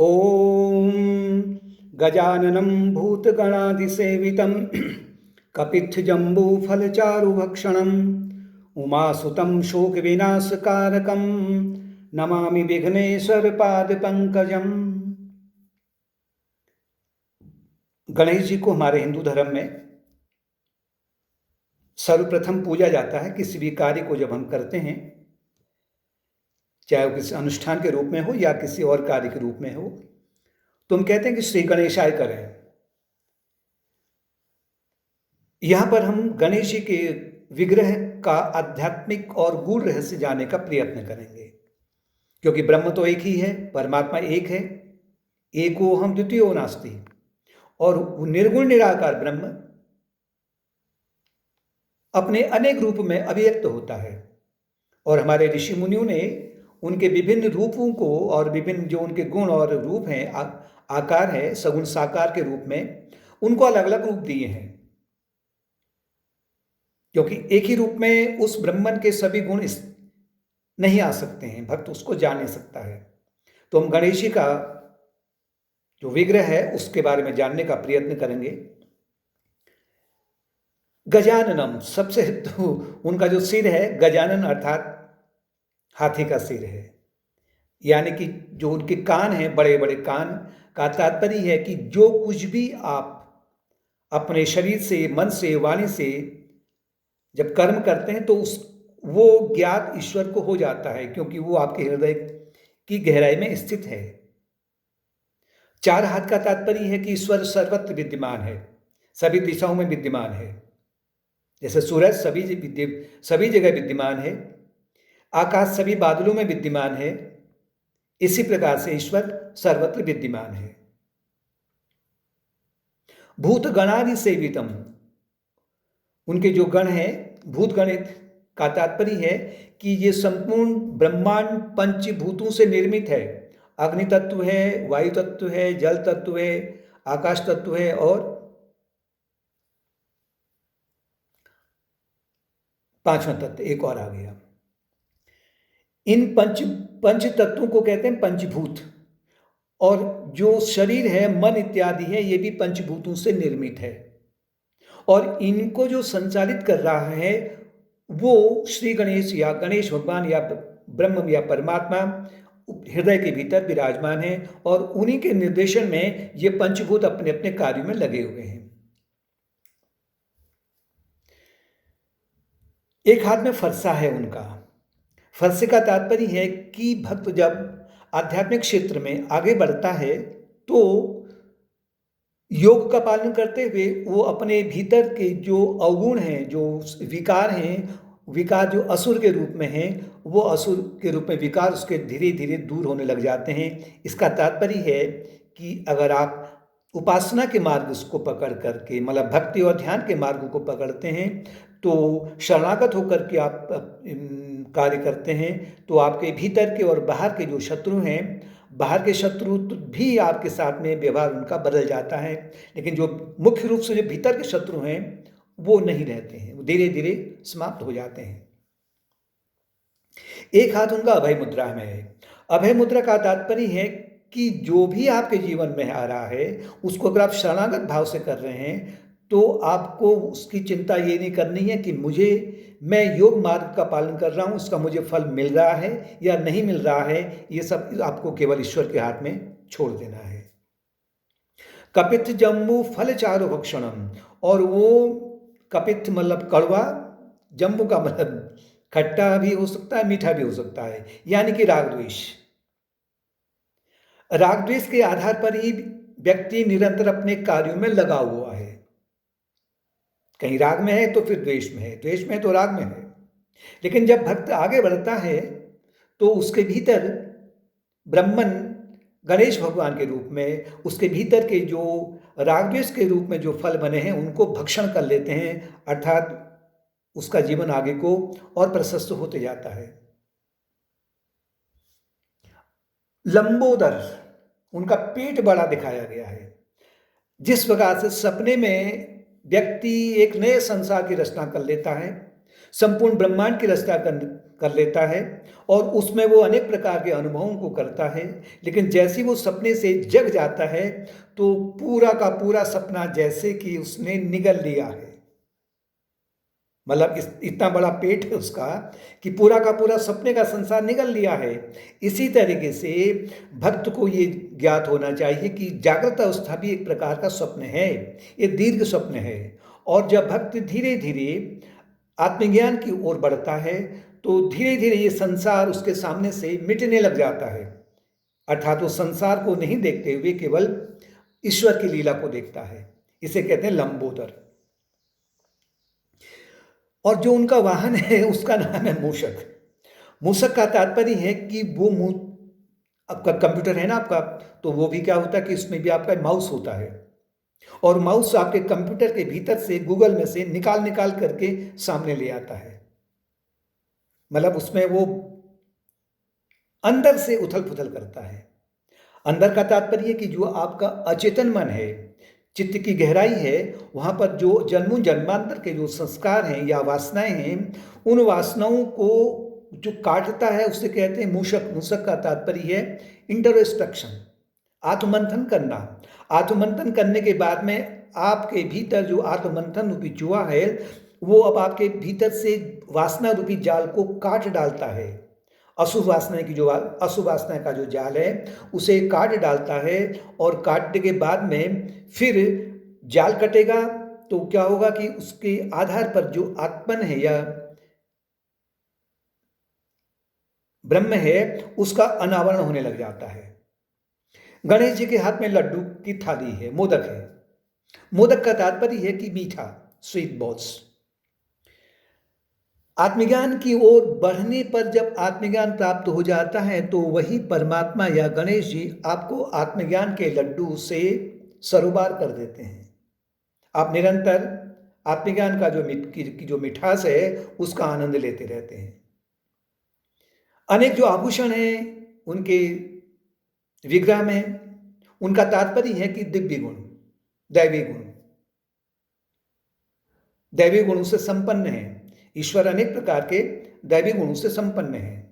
ॐ गजाननं भूतगणादिसेवितं कपित्थजम्बूफलचारुभक्षणम् उमासुतं शोकविनाशकारकं नमामि विघ्नेश्वरपादपङ्कजम्। गणेश जी को हमारे हिंदू धर्म में सर्वप्रथम पूजा जाता है। किसी भी कार्य को जब हम करते हैं, चाहे वो किसी अनुष्ठान के रूप में हो या किसी और कार्य के रूप में हो, तो हम कहते हैं कि श्री गणेशाय करें। यहाँ पर हम गणेश जी के विग्रह का आध्यात्मिक और गूढ़ रहस्य जानने का प्रयत्न करेंगे, क्योंकि ब्रह्म तो एक ही है, परमात्मा एक है, एको हम द्वितीयो नास्ति, और निर्गुण निराकार ब्रह्म अपने अनेक रूप में अभिव्यक्त होता है। और हमारे ऋषि मुनियों ने उनके विभिन्न रूपों को और विभिन्न जो उनके गुण और रूप हैं, आकार है, सगुण साकार के रूप में उनको अलग अलग रूप दिए हैं, क्योंकि एक ही रूप में उस ब्रह्मन के सभी गुण नहीं आ सकते हैं, भक्त उसको जान नहीं सकता है। तो हम गणेश जी का जो विग्रह है उसके बारे में जानने का प्रयत्न करेंगे। गजाननम, सबसे तो उनका जो सिर है, गजानन अर्थात हाथी का सिर है, यानी कि जो उनके कान हैं, बड़े बड़े कान का तात्पर्य है कि जो कुछ भी आप अपने शरीर से, मन से, वाणी से जब कर्म करते हैं तो वो ज्ञात ईश्वर को हो जाता है, क्योंकि वो आपके हृदय की गहराई में स्थित है। चार हाथ का तात्पर्य है कि ईश्वर सर्वत्र विद्यमान है, सभी दिशाओं में विद्यमान है। जैसे सूरज सभी जगह विद्यमान है, आकाश सभी बादलों में विद्यमान है, इसी प्रकार से ईश्वर सर्वत्र विद्यमान है। भूत गणादि सेवितम, उनके जो गण है, भूत गण का तात्पर्य है कि ये संपूर्ण ब्रह्मांड पंचभूतों से निर्मित है। अग्नि तत्व है, वायु तत्व है, जल तत्व है, आकाश तत्व है और पांचवा तत्व एक और आ गया। इन पंच तत्वों को कहते हैं पंचभूत, और जो शरीर है, मन इत्यादि है, ये भी पंचभूतों से निर्मित है। और इनको जो संचालित कर रहा है वो श्री गणेश या गणेश भगवान या ब्रह्म या परमात्मा हृदय के भीतर विराजमान है, और उन्हीं के निर्देशन में ये पंचभूत अपने अपने कार्यों में लगे हुए हैं। एक हाथ में फरसा है उनका। फरसे का तात्पर्य है कि भक्त जब आध्यात्मिक क्षेत्र में आगे बढ़ता है तो योग का पालन करते हुए वो अपने भीतर के जो अवगुण हैं, जो विकार हैं, विकार जो असुर के रूप में हैं, वो असुर के रूप में विकार उसके धीरे धीरे दूर होने लग जाते हैं। इसका तात्पर्य है कि अगर आप उपासना के मार्ग को पकड़ करके, मतलब भक्ति और ध्यान के मार्ग को पकड़ते हैं, तो शरणागत होकर के आप कार्य करते हैं, तो आपके भीतर के और बाहर के जो शत्रु हैं, बाहर के शत्रु भी आपके साथ में व्यवहार उनका बदल जाता है, लेकिन जो मुख्य रूप से जो भीतर के शत्रु हैं वो नहीं रहते हैं, वो धीरे धीरे समाप्त हो जाते हैं। एक हाथ उनका अभय मुद्रा में है। अभय मुद्रा का तात्पर्य है कि जो भी आपके जीवन में आ रहा है उसको अगर आप शरणागत भाव से कर रहे हैं तो आपको उसकी चिंता ये नहीं करनी है कि मैं योग मार्ग का पालन कर रहा हूँ, इसका मुझे फल मिल रहा है या नहीं मिल रहा है, ये सब आपको केवल ईश्वर के हाथ में छोड़ देना है। कपित्थ जम्बू फल चारु भक्षणम, और वो कपित्थ मतलब कड़वा, जम्बू का मतलब खट्टा भी हो सकता है, मीठा भी हो सकता है, यानी कि राग द्वेष। राग द्वेष के आधार पर ही व्यक्ति निरंतर अपने कार्यों में लगा हुआ है। कहीं राग में है तो फिर द्वेष में है, द्वेष में है तो राग में है। लेकिन जब भक्त आगे बढ़ता है तो उसके भीतर ब्रह्मन गणेश भगवान के रूप में, उसके भीतर के जो राग द्वेष के रूप में जो फल बने हैं उनको भक्षण कर लेते हैं, अर्थात उसका जीवन आगे को और प्रशस्त होते जाता है। लंबोदर, उनका पेट बड़ा दिखाया गया है। जिस प्रकार से सपने में व्यक्ति एक नए संसार की रचना कर लेता है, संपूर्ण ब्रह्मांड की रचना कर लेता है और उसमें वो अनेक प्रकार के अनुभवों को करता है, लेकिन जैसे ही वो सपने से जग जाता है तो पूरा का पूरा सपना जैसे कि उसने निगल लिया है। मतलब इतना बड़ा पेट है उसका कि पूरा का पूरा सपने का संसार निगल लिया है। इसी तरीके से भक्त को ये ज्ञात होना चाहिए कि जागृत अवस्था भी एक प्रकार का स्वप्न है, ये दीर्घ स्वप्न है। और जब भक्त धीरे धीरे आत्मज्ञान की ओर बढ़ता है तो धीरे धीरे ये संसार उसके सामने से मिटने लग जाता है, अर्थात वो संसार को नहीं देखते हुए केवल ईश्वर की लीला को देखता है। इसे कहते हैं लंबोदर। और जो उनका वाहन है उसका नाम है मूषक। मूषक का तात्पर्य है कि वो आपका कंप्यूटर है ना आपका, तो वो भी क्या होता है कि उसमें भी आपका माउस होता है और माउस आपके कंप्यूटर के भीतर से गूगल में से निकाल निकाल करके सामने ले आता है। मतलब उसमें वो अंदर से उथल पुथल करता है। अंदर का तात्पर्य कि जो आपका अचेतन मन है, चित्त की गहराई है, वहाँ पर जो जन्मों जन्मांतर के जो संस्कार हैं या वासनाएं हैं, उन वासनाओं को जो काटता है उसे कहते हैं मूषक। मूषक का तात्पर्य है इंट्रोस्पेक्शन, आत्ममंथन करना। आत्ममंथन करने के बाद में आपके भीतर जो आत्ममंथन रूपी चूहा है वो अब आपके भीतर से वासना रूपी जाल को काट डालता है। अशुभ वासना का जो जाल है उसे काट डालता है और काटने के बाद में फिर जाल कटेगा तो क्या होगा कि उसके आधार पर जो आत्मन है या ब्रह्म है उसका अनावरण होने लग जाता है। गणेश जी के हाथ में लड्डू की थाली है, मोदक है। मोदक का तात्पर्य है कि मीठा, स्वीट बॉल्स। आत्मज्ञान की ओर बढ़ने पर जब आत्मज्ञान प्राप्त हो जाता है तो वही परमात्मा या गणेश जी आपको आत्मज्ञान के लड्डू से सरोबार कर देते हैं। आप निरंतर आत्मज्ञान का जो मिठास है उसका आनंद लेते रहते हैं। अनेक जो आभूषण हैं उनके विग्रह में, उनका तात्पर्य है कि दिव्य गुण, दैवी गुण, दैवी गुणों से संपन्न है। ईश्वर अनेक प्रकार के दैवी गुणों से संपन्न है।